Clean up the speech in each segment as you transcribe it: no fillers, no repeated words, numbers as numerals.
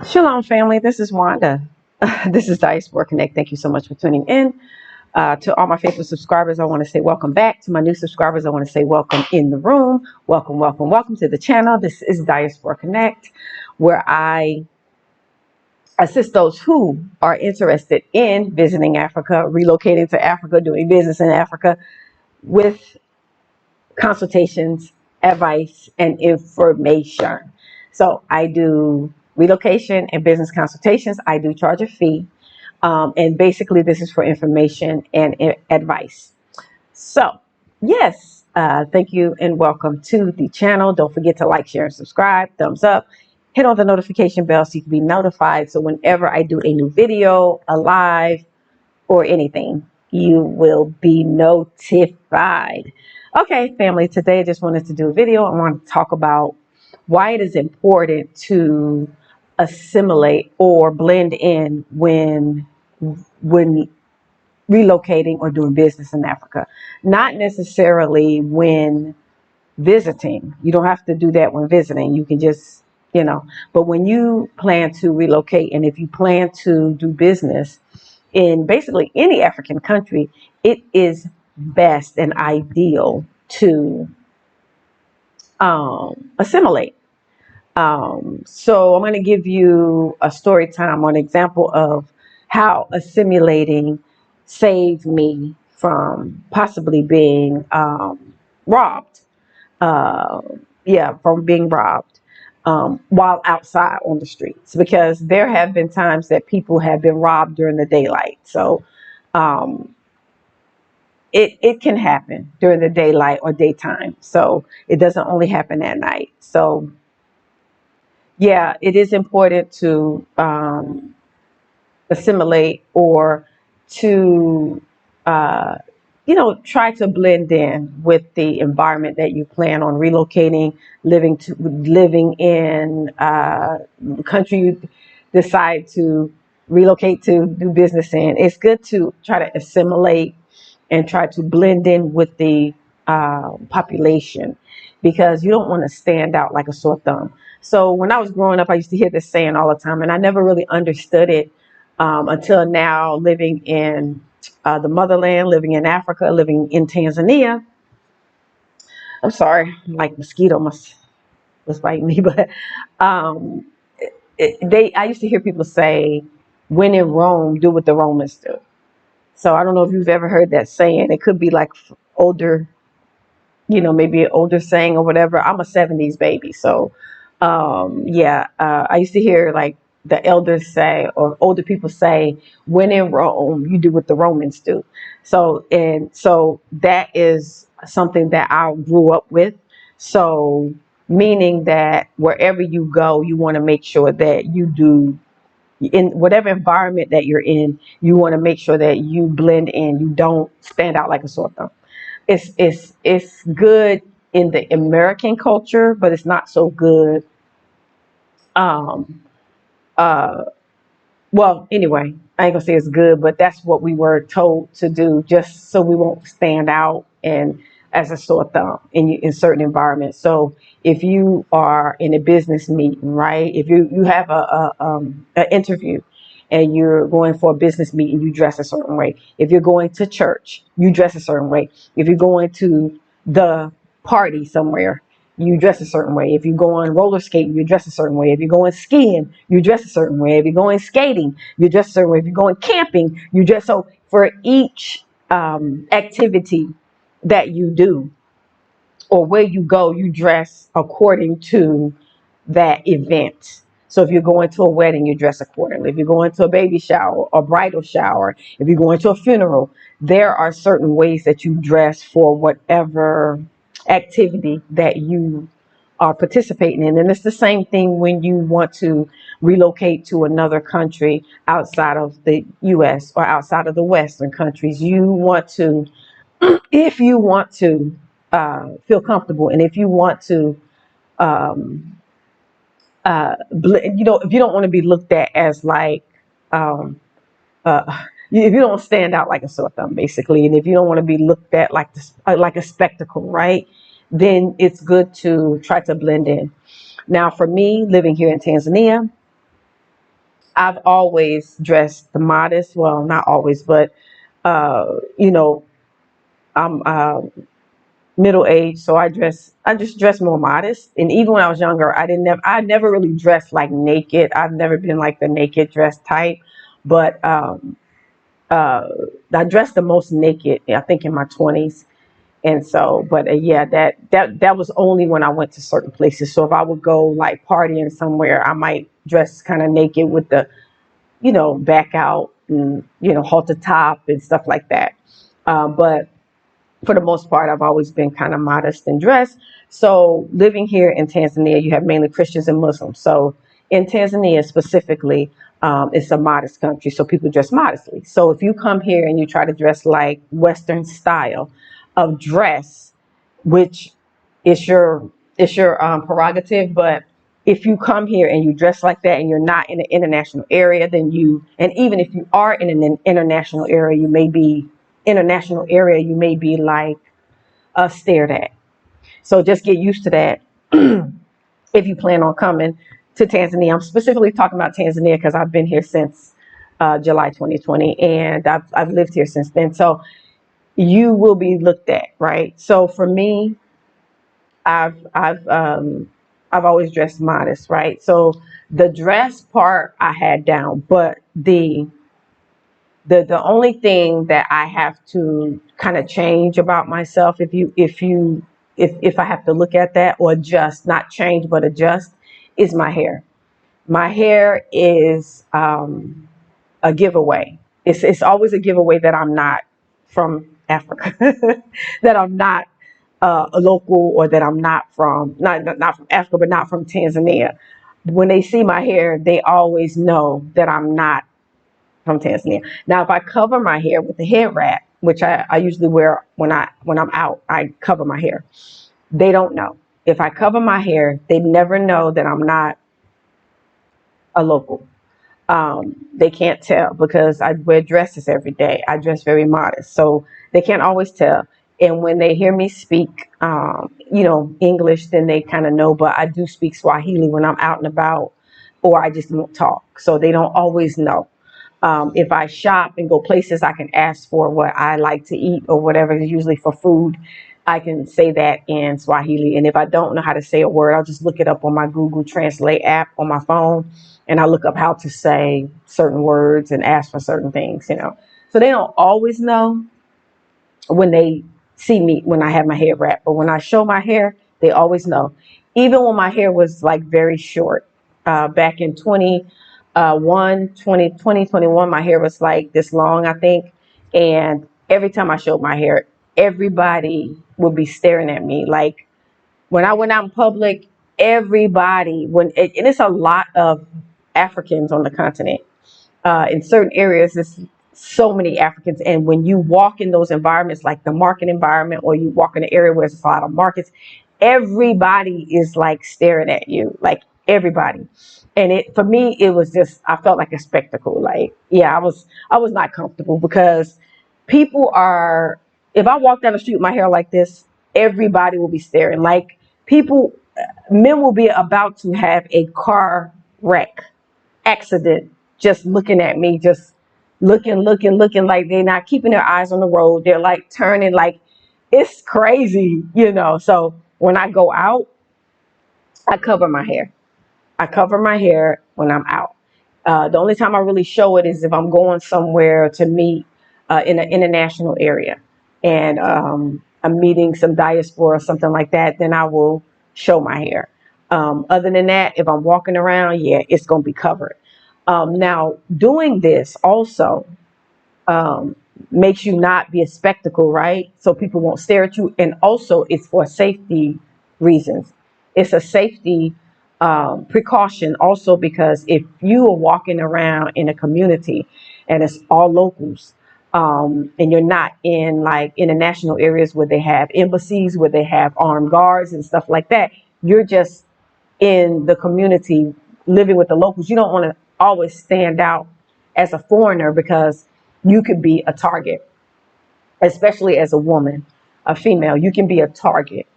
Shalom, family. This is Wanda. This is Diaspora Connect. Thank you so much for tuning in. To all my faithful subscribers, I want to say welcome back. To my new subscribers, I want to say welcome in the room. Welcome, welcome, welcome to the channel. This is Diaspora Connect, where I assist those who are interested in visiting Africa, relocating to Africa, doing business in Africa with consultations, advice, and information. So I do relocation and business consultations. I do charge a fee. And basically, this is for information and advice. So, yes, thank you and welcome to the channel. Don't forget to like, share, and subscribe. Thumbs up. Hit on the notification bell so you can be notified. So whenever I do a new video, a live, or anything, you will be notified. Okay, family, today I just wanted to do a video. I want to talk about why it is important to assimilate or blend in when relocating or doing business in Africa. Not necessarily when visiting. You don't have to do that when visiting. You can just, but when you plan to relocate and if you plan to do business in basically any African country, it is best and ideal to assimilate. So I'm going to give you a story time or an example of how assimilating saved me from possibly being robbed. Uh, yeah, from being robbed while outside on the streets, because there have been times that people have been robbed during the daylight. So um, it can happen during the daylight or daytime. So it doesn't only happen at night. So yeah, it is important to assimilate or to, uh, try to blend in with the environment that you plan on relocating, living in the country you decide to relocate to do business in. It's good to try to assimilate and try to blend in with the population, because you don't want to stand out like a sore thumb. So when I was growing up, I used to hear this saying all the time, and I never really understood it until now, living in the motherland, living in Africa, living in Tanzania. I'm sorry, like mosquito was biting me, but um, I used to hear people say, "When in Rome, do what the Romans do." So I don't know if you've ever heard that saying. It could be like older, maybe an older saying or whatever. I'm a 70s baby. So, yeah, I used to hear like the elders say, or older people say, when in Rome, you do what the Romans do. So that is something that I grew up with. So, meaning that wherever you go, you want to make sure that you do, in whatever environment that you're in, you want to make sure that you blend in. You don't stand out like a sore thumb. It's good in the American culture, but it's not so good. Um, uh, well, anyway, I ain't gonna say it's good, but that's what we were told to do, just so we won't stand out and as a sore thumb in certain environments. So if you are in a business meeting, right? If you have an interview and you're going for a business meeting, you dress a certain way. If you're going to church, you dress a certain way. If you're going to the party somewhere, you dress a certain way. If you go on roller skating, you dress a certain way. If you're going skiing, you dress a certain way. If you're going skating, you dress a certain way. If you're going camping, you dress. So for each activity that you do or where you go, you dress according to that event. So if you're going to a wedding, you dress accordingly. If you're going to a baby shower, a bridal shower, if you're going to a funeral, there are certain ways that you dress for whatever activity that you are participating in. And it's the same thing when you want to relocate to another country outside of the US or outside of the Western countries. You want to, if you want to feel comfortable, and if you want to um, if you don't want to be looked at as like, um, if you don't stand out like a sore thumb, basically, and if you don't want to be looked at like this, like a spectacle, right? Then it's good to try to blend in. Now, for me, living here in Tanzania, I've always dressed modest. Well, not always, but you know, I'm middle age, so I just dress more modest. And even when I was younger, I never really dressed like naked. I've never been like the naked dress type, but uh, I dressed the most naked, I think, in my 20s. And so, but yeah, that was only when I went to certain places. So if I would go like partying somewhere, I might dress kind of naked with the, back out and, halter top and stuff like that. But for the most part, I've always been kind of modest in dress. So living here in Tanzania, you have mainly Christians and Muslims. So in Tanzania specifically, it's a modest country, so people dress modestly. So if you come here and you try to dress like Western style of dress, which is your prerogative, but if you come here and you dress like that and you're not in an international area, and even if you are in an international area, you may be like stared at. So just get used to that if you plan on coming to Tanzania. I'm specifically talking about Tanzania because I've been here since July 2020, and I've lived here since then. So you will be looked at, right? So for me, I've I've um, I've always dressed modest, right? So the dress part I had down, but the only thing that I have to kind of change about myself, if I have to look at that, or adjust, not change but adjust, is my hair. My hair is a giveaway. It's always a giveaway that I'm not from Africa, that I'm not a local, or that I'm not from Africa, but not from Tanzania. When they see my hair, they always know that I'm not from Tanzania. Now, if I cover my hair with a hair wrap, which I usually wear when I'm out, I cover my hair. They don't know. If I cover my hair, they never know that I'm not a local. They can't tell because I wear dresses every day. I dress very modest, so they can't always tell. And when they hear me speak, English, then they kind of know. But I do speak Swahili when I'm out and about, or I just won't talk, so they don't always know. If I shop and go places, I can ask for what I like to eat or whatever, usually for food. I can say that in Swahili. And if I don't know how to say a word, I'll just look it up on my Google Translate app on my phone. And I look up how to say certain words and ask for certain things. So they don't always know when they see me when I have my hair wrapped. But when I show my hair, they always know. Even when my hair was like very short, back in 2021, my hair was like this long, I think. And every time I showed my hair, everybody would be staring at me. Like when I went out in public, and it's a lot of Africans on the continent. In certain areas, there's so many Africans. And when you walk in those environments, like the market environment, or you walk in an area where there's a lot of markets, everybody is like staring at you, like everybody. And for me, it was just, I felt like a spectacle. Like, yeah, I was not comfortable because people are, if I walk down the street with my hair like this, everybody will be staring. Like men will be about to have a car wreck accident, just looking at me, just looking, like they're not keeping their eyes on the road. They're like turning, like it's crazy. So when I go out, I cover my hair. I cover my hair when I'm out. The only time I really show it is if I'm going somewhere to meet in an international area, and I'm meeting some diaspora or something like that. Then I will show my hair. Other than that, if I'm walking around, yeah, it's going to be covered. Now, doing this also um, makes you not be a spectacle, right? So people won't stare at you. And also, it's for safety reasons. It's a safety precaution also, because if you are walking around in a community and it's all locals, and you're not in like international areas where they have embassies, where they have armed guards and stuff like that, you're just in the community living with the locals. You don't want to always stand out as a foreigner because you could be a target, especially as a woman, a female. You can be a target.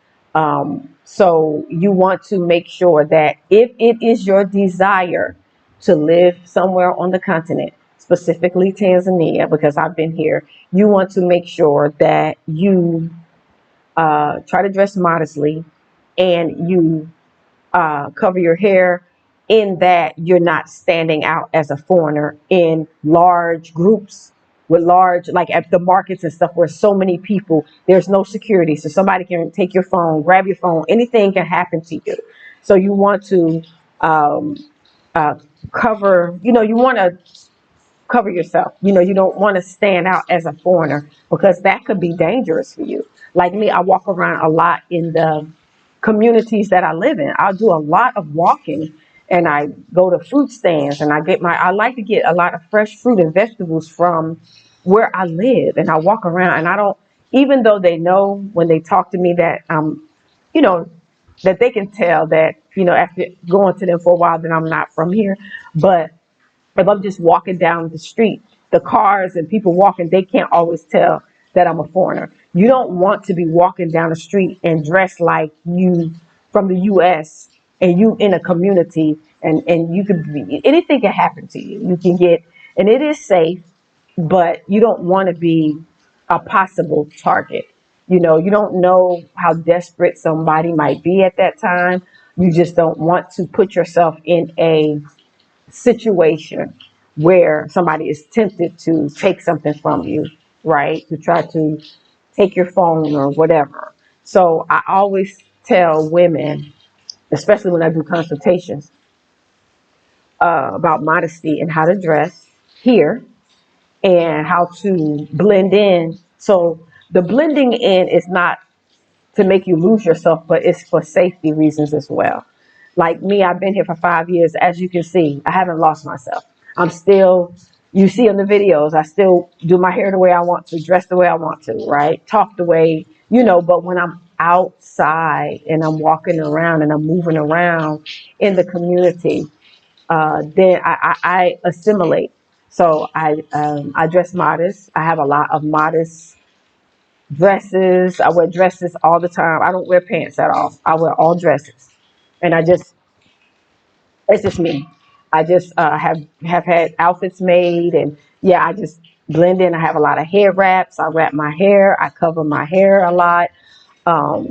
So you want to make sure that if it is your desire to live somewhere on the continent, specifically Tanzania, because I've been here, you want to make sure that you try to dress modestly, and you cover your hair, in that you're not standing out as a foreigner in large groups with large, like at the markets and stuff where so many people, there's no security. So somebody can take your phone, grab your phone, anything can happen to you. So you want to um, uh, cover, you want to cover yourself. You don't want to stand out as a foreigner because that could be dangerous for you. Like me, I walk around a lot in the communities that I live in. I'll do a lot of walking, and I go to fruit stands, and I like to get a lot of fresh fruit and vegetables from where I live, and I walk around, and I don't, even though they know when they talk to me that you know, that they can tell that, after going to them for a while, that I'm not from here. But if I'm just walking down the street, the cars and people walking, they can't always tell that I'm a foreigner. You don't want to be walking down the street and dressed like you from the US, and you in a community, and you could be, anything can happen to you. You can get, and it is safe, but you don't want to be a possible target. You don't know how desperate somebody might be at that time. You just don't want to put yourself in a situation where somebody is tempted to take something from you, right? To try to take your phone or whatever. So I always tell women, especially when I do consultations, about modesty and how to dress here and how to blend in. So the blending in is not to make you lose yourself, but it's for safety reasons as well. Like me, I've been here for 5 years. As you can see, I haven't lost myself. I'm still, you see in the videos, I still do my hair the way I want to, dress the way I want to, right? Talk the way, but when I'm outside and I'm walking around and I'm moving around in the community, then I assimilate. So I dress modest. I have a lot of modest dresses. I wear dresses all the time. I don't wear pants at all. I wear all dresses, and it's just me. I just have had outfits made, and yeah, I just blend in. I have a lot of hair wraps. I wrap my hair. I cover my hair a lot,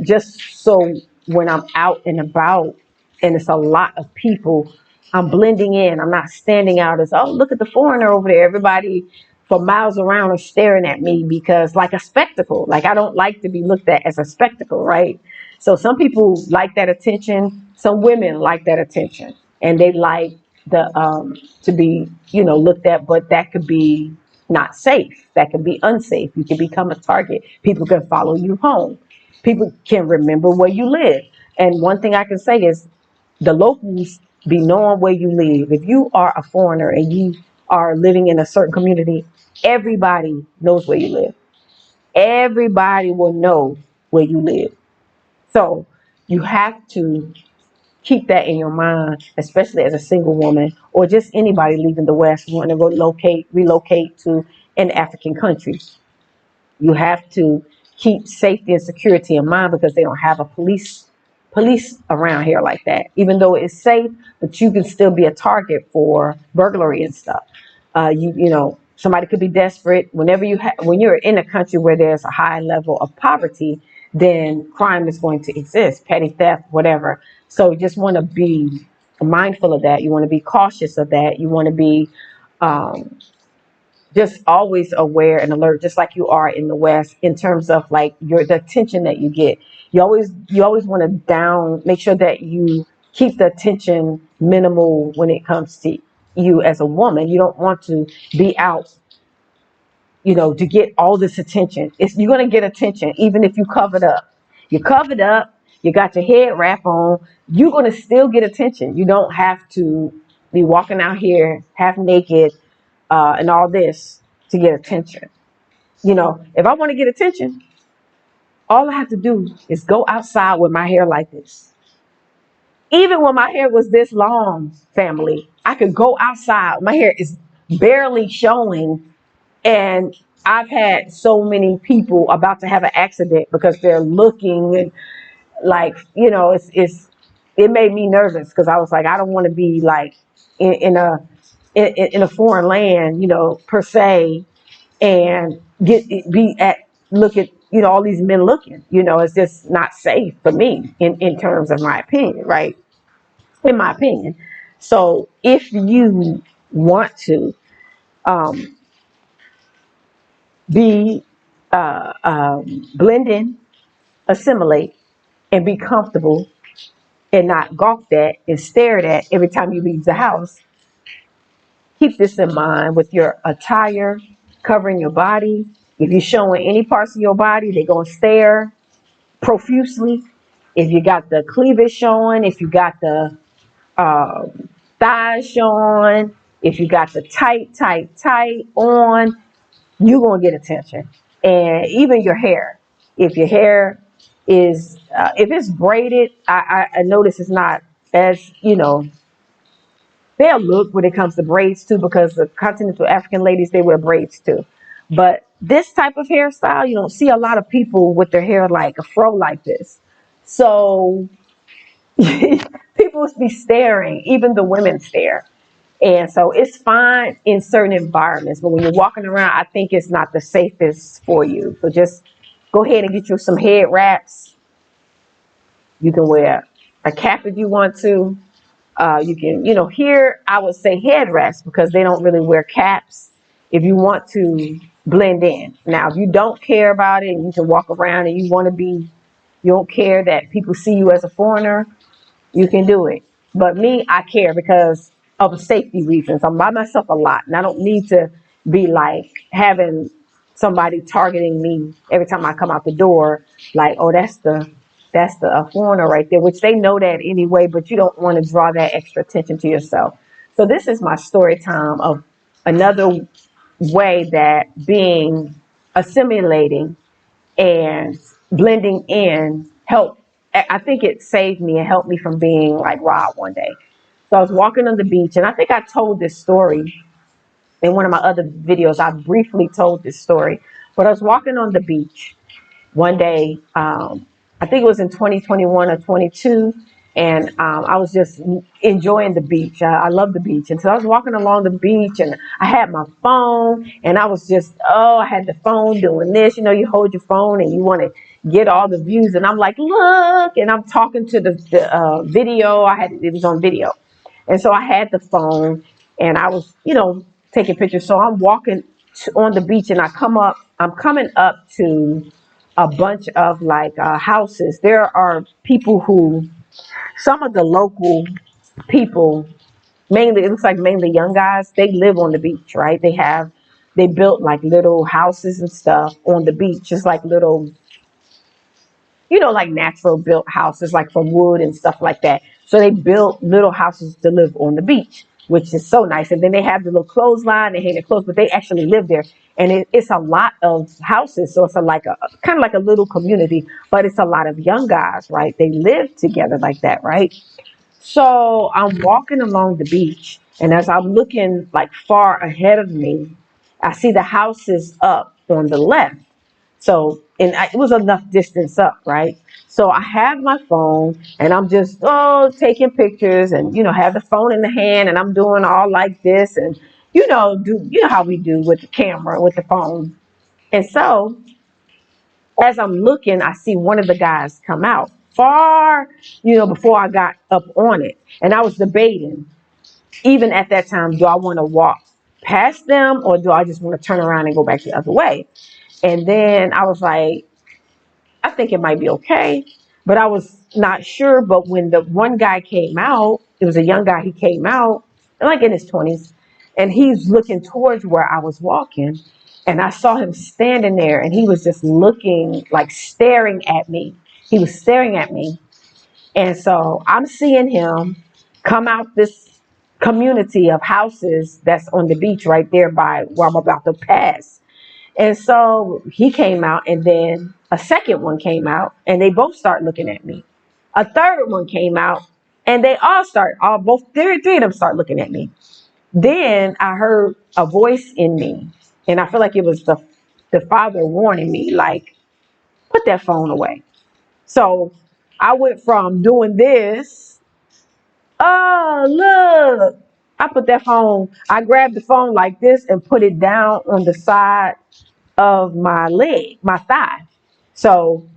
just so when I'm out and about and it's a lot of people, I'm blending in. I'm not standing out as, oh, look at the foreigner over there. Everybody for miles around are staring at me, because like a spectacle. Like, I don't like to be looked at as a spectacle, right? So some people like that attention. Some women like that attention, and they like the to be, looked at, but that could be not safe. That could be unsafe. You can become a target. People can follow you home. People can remember where you live. And one thing I can say is the locals be knowing where you live. If you are a foreigner and you are living in a certain community, everybody knows where you live. Everybody will know where you live. So you have to keep that in your mind, especially as a single woman or just anybody leaving the West, wanting to relocate to an African country. You have to keep safety and security in mind, because they don't have a police around here like that. Even though it's safe, but you can still be a target for burglary and stuff. Somebody could be desperate. When you're in a country where there's a high level of poverty, then crime is going to exist, petty theft, whatever. So you just want to be mindful of that. You want to be cautious of that. You want to be um, just always aware and alert, just like you are in the West, in terms of like the attention that you get. You always want to make sure that you keep the attention minimal when it comes to you as a woman. You don't want to be out, to get all this attention. You're going to get attention even if you covered up. You're covered up. You got your head wrap on. You're going to still get attention. You don't have to be walking out here half naked and all this to get attention. If I want to get attention, all I have to do is go outside with my hair like this. Even when my hair was this long, family, I could go outside. My hair is barely showing, and I've had so many people about to have an accident because they're looking and like, it's it made me nervous because I was like, I don't want to be like in a foreign land, per se, and be at look at all these men looking. It's just not safe for me in terms of my opinion, right? In my opinion. So if you want to um, be blend in, assimilate, and be comfortable and not gawked at and stared at every time you leave the house, keep this in mind with your attire, covering your body. If you're showing any parts of your body, they're going to stare profusely. If you got the cleavage showing, if you got the uh, thighs showing, if you got the tight on, you're going to get attention. And even your hair. If your hair is, if it's braided, I notice it's not as, they'll look when it comes to braids too, because the continental African ladies, they wear braids too. But this type of hairstyle, you don't see a lot of people with their hair like a fro like this. So people be staring, even the women stare. And so it's fine in certain environments, but when you're walking around, I think it's not the safest for you. So just go ahead and get you some head wraps. You can wear a cap if you want to. You can, here I would say head wraps because they don't really wear caps if you want to blend in. Now, if you don't care about it and you can walk around and you don't care that people see you as a foreigner, you can do it. But me, I care because of safety reasons. I'm by myself a lot, and I don't need to be like having somebody targeting me every time I come out the door. Like, oh, that's the foreigner right there, which they know that anyway. But you don't want to draw that extra attention to yourself. So this is my story time of another way that being assimilating and blending in helped. I think it saved me and helped me from being like robbed one day. So I was walking on the beach, and I think I told this story in one of my other videos. I briefly told this story, but I was walking on the beach one day. I think it was in 2021 or 22, and I was just enjoying the beach. I love the beach, and so I was walking along the beach, and I had my phone, and I was just, I had the phone doing this. You hold your phone and you want to get all the views, and I'm like, look, and I'm talking to the video. It was on video, and so I had the phone, and I was, taking pictures. So I'm walking on the beach, and I'm coming up to a bunch of like houses. There are people some of the local people, mainly, it looks like mainly young guys, they live on the beach, right? They built like little houses and stuff on the beach, just like little, like natural built houses, like from wood and stuff like that. So they built little houses to live on the beach, which is so nice. And then they have the little clothesline, they hang their clothes, but they actually live there. And it's a lot of houses. So it's like a kind of like a little community, but it's a lot of young guys, right? They live together like that, right? So I'm walking along the beach, and as I'm looking like far ahead of me, I see the houses up on the left. So, it was enough distance up, right? So I have my phone, and I'm just, taking pictures, and, have the phone in the hand, and I'm doing all like this, and, how we do with the camera, with the phone. And so as I'm looking, I see one of the guys come out far, before I got up on it. And I was debating, even at that time, do I want to walk past them or do I just want to turn around and go back the other way? And then I was like, I think it might be okay, but I was not sure. But when the one guy came out, it was a young guy, he came out, like in his 20s, and he's looking towards where I was walking. And I saw him standing there, and he was just looking, like staring at me. He was staring at me. And so I'm seeing him come out this community of houses that's on the beach right there by where I'm about to pass. And so he came out, and then a second one came out, and they both start looking at me. A third one came out, and they both three of them start looking at me. Then I heard a voice in me, and I feel like it was the Father warning me, like, put that phone away. So I went from doing this Oh, look. I put that phone, I grabbed the phone like this and put it down on the side of my leg, my thigh. So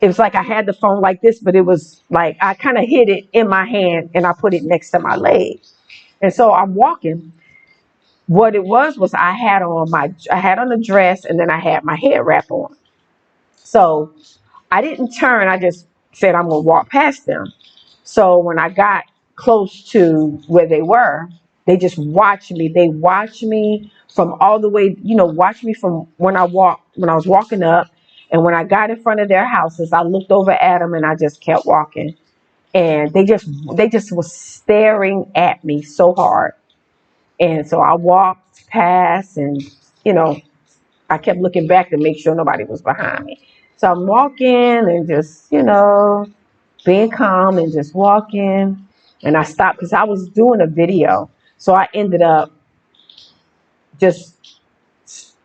it was like I had the phone like this, but it was like I kind of hid it in my hand and I put it next to my leg. And so I'm walking. What it was I had on a dress and then I had my hair wrap on. So I didn't turn. I just said I'm gonna walk past them. So when I got close to where they were, they just watched me. They watched me from all the way, watched me from when when I was walking up, and when I got in front of their houses, I looked over at them and I just kept walking. And they just was staring at me so hard. And so I walked past, and you know, I kept looking back to make sure nobody was behind me. So I'm walking and just, being calm and just walking. And I stopped because I was doing a video. So I ended up just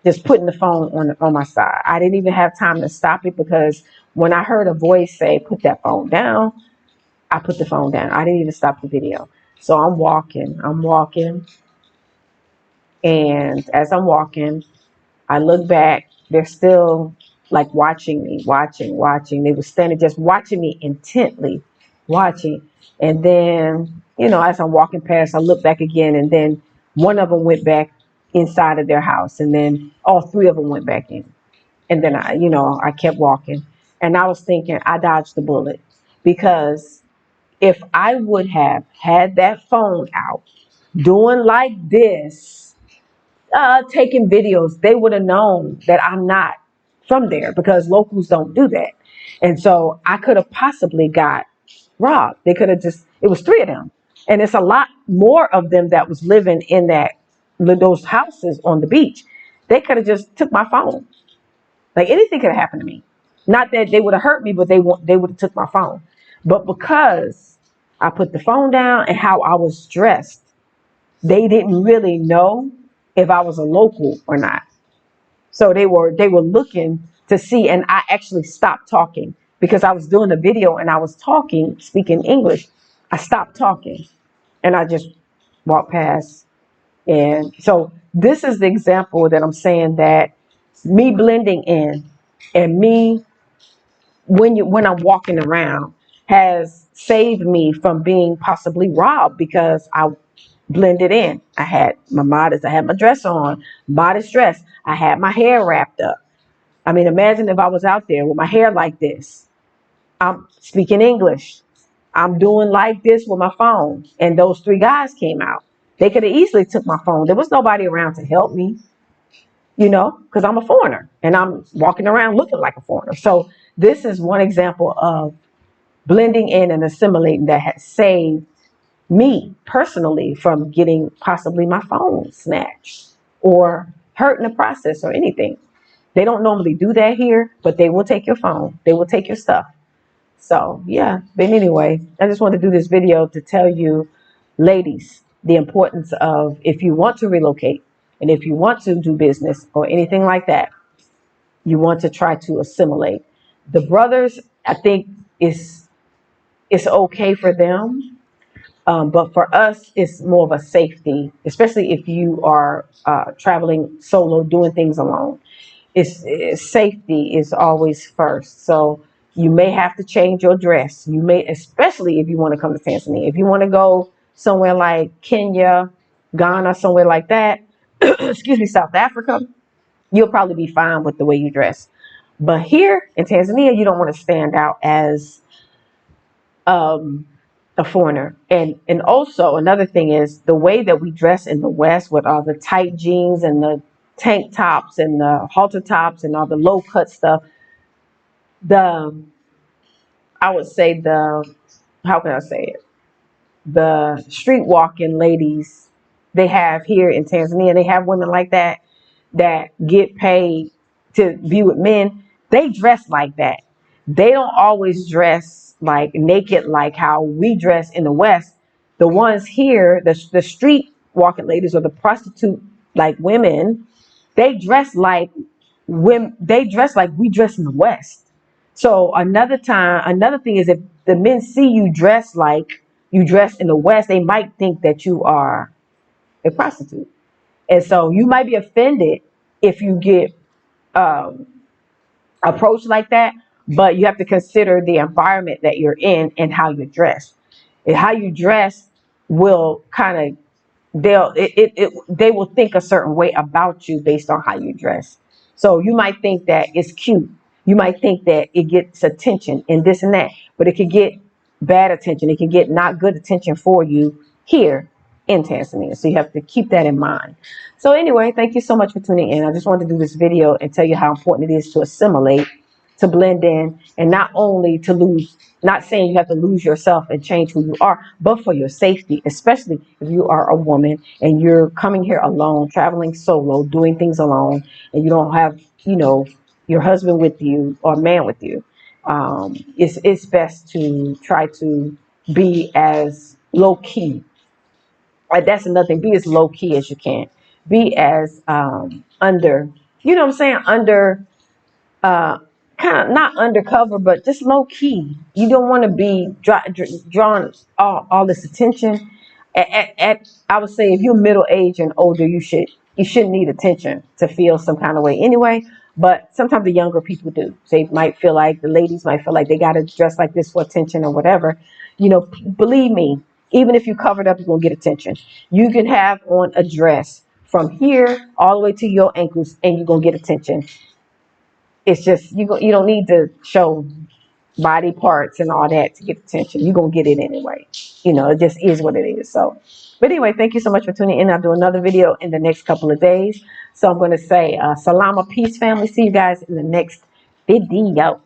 just putting the phone on my side. I didn't even have time to stop it because when I heard a voice say, "Put that phone down," I put the phone down. I didn't even stop the video. So I'm walking, and as I'm walking, I look back. They're still like watching me, watching. They were standing just watching me intently, watching. And then, as I'm walking past, I look back again, and then one of them went back inside of their house, and then all three of them went back in. And then I kept walking, and I was thinking I dodged the bullet because if I would have had that phone out doing like this, taking videos, they would have known that I'm not from there because locals don't do that. And so I could have possibly got robbed. They could have it was three of them. And it's a lot more of them that was living in those houses on the beach. They could have just took my phone. Like anything could have happened to me. Not that they would have hurt me, but they would have took my phone. But because I put the phone down and how I was dressed, they didn't really know if I was a local or not. So they were looking to see, and I actually stopped talking because I was doing a video and I was talking, speaking English. I stopped talking and I just walked past. And so this is the example that I'm saying that me blending in and me when I'm walking around has saved me from being possibly robbed because I blended in. I had I had my dress on, modest dress. I had my hair wrapped up. I mean, imagine if I was out there with my hair like this. I'm speaking English. I'm doing like this with my phone. And those three guys came out. They could have easily took my phone. There was nobody around to help me, because I'm a foreigner and I'm walking around looking like a foreigner. So this is one example of blending in and assimilating that has saved me personally from getting possibly my phone snatched or hurt in the process or anything. They don't normally do that here, but they will take your phone. They will take your stuff. So yeah, but anyway, I just want to do this video to tell you, ladies, the importance of if you want to relocate and if you want to do business or anything like that, you want to try to assimilate. The brothers, I think, it's okay for them. But for us, it's more of a safety, especially if you are traveling solo, doing things alone. Safety is always first. So you may have to change your dress. You may, especially if you want to come to Tanzania. If you want to go somewhere like Kenya, Ghana, somewhere like that, excuse me, South Africa, you'll probably be fine with the way you dress. But here in Tanzania, you don't want to stand out as um, a foreigner. And also another thing is the way that we dress in the West with all the tight jeans and the tank tops and the halter tops and all the low cut stuff. The I would say how can I say it? The street walking ladies they have here in Tanzania, they have women like that get paid to be with men. They dress like that. They don't always dress like naked like how we dress in the West. The ones here, the street walking ladies or the prostitute like women, they dress like women. They dress like we dress in the West. So another thing is if the men see you dress like you dress in the West, they might think that you are a prostitute. And so you might be offended if you get um, approached like that, but you have to consider the environment that you're in and how you dress. And how you dress will kind of they will think a certain way about you based on how you dress. So you might think that it's cute. You might think that it gets attention and this and that, but it could get bad attention. It can get not good attention for you here in Tanzania. So you have to keep that in mind. So anyway, thank you so much for tuning in. I just wanted to do this video and tell you how important it is to assimilate, to blend in, and not only to lose, not saying you have to lose yourself and change who you are, but for your safety, especially if you are a woman and you're coming here alone, traveling solo, doing things alone, and you don't have, your husband with you or man with you. It's best to try to be as low key. That's another thing. Be as low key as you can. Be as under, you know what I'm saying, under uh, kind of not undercover, but just low key. You don't want to be drawn all this attention. I would say if you're middle age and older, you shouldn't need attention to feel some kind of way anyway. But sometimes the younger people do. They might feel like the ladies might feel like they got to dress like this for attention or whatever. Believe me, even if you covered up, you're gonna get attention. You can have on a dress from here all the way to your ankles, and you're gonna get attention. It's just you don't need to show body parts and all that to get attention. You're gonna get it anyway. It just is what it is. So, but anyway, thank you so much for tuning in. I'll do another video in the next couple of days. So I'm gonna say salama, peace, family. See you guys in the next video.